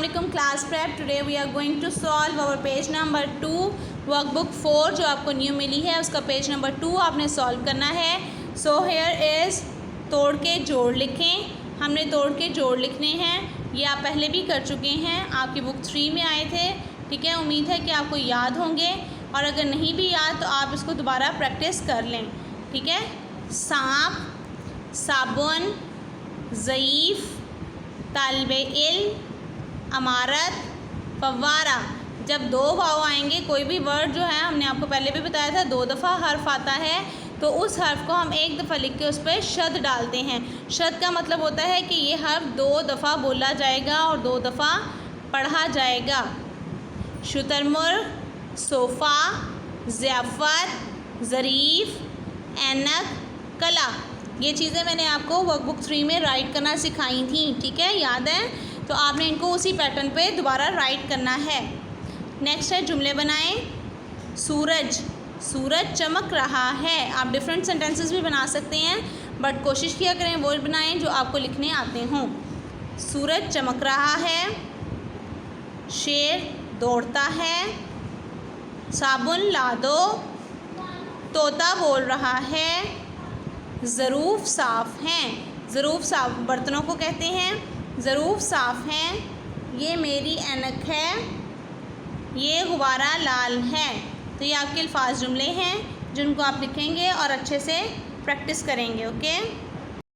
Assalamualaikum class prep. Today we are going to solve our page number 2 workbook 4 जो आपको new मिली है उसका page number 2 आपने solve करना है. सो हेयर इज़ तोड़ के जोड़ लिखें. हमने तोड़ के जोड़ लिखने हैं. ये आप पहले भी कर चुके हैं, आपकी बुक 3 में आए थे. ठीक है, उम्मीद है कि आपको याद होंगे और अगर नहीं भी याद तो आप इसको दोबारा प्रैक्टिस कर लें. ठीक है. सांप, साबुन, ज़ईफ़, तालिबे इल्म, अमारत, फव्वारा. जब दो वाव आएंगे, कोई भी वर्ड जो है हमने आपको पहले भी बताया था 2 दफ़ा हर्फ आता है, तो उस हर्फ को हम 1 दफ़ा लिख के उस पर शद डालते हैं. शद का मतलब होता है कि ये हर्फ 2 दफ़ा बोला जाएगा और 2 दफ़ा पढ़ा जाएगा. शुतरमुर्ग, सोफ़ा, ज़ियाफ़त, ज़रीफ़, ऐनक, कला. ये चीज़ें मैंने आपको वर्कबुक 3 में राइट करना सिखाई थी. ठीक है, याद है? तो आपने इनको उसी पैटर्न पे दोबारा राइट करना है. नेक्स्ट है जुमले बनाएं. सूरज, सूरज चमक रहा है. आप डिफरेंट सेंटेंसेस भी बना सकते हैं, बट कोशिश किया करें वो बनाएं जो आपको लिखने आते हों. सूरज चमक रहा है. शेर दौड़ता है. साबुन ला दो. तोता बोल रहा है. ज़रूफ़ साफ़ हैं. ज़रूफ़ साफ़ बर्तनों को कहते हैं. ज़रूफ़ साफ़ हैं. ये मेरी ऐनक है. ये गुब्बारा लाल है. तो ये आपके अल्फाज जुमले हैं जिनको आप लिखेंगे और अच्छे से प्रैक्टिस करेंगे. ओके.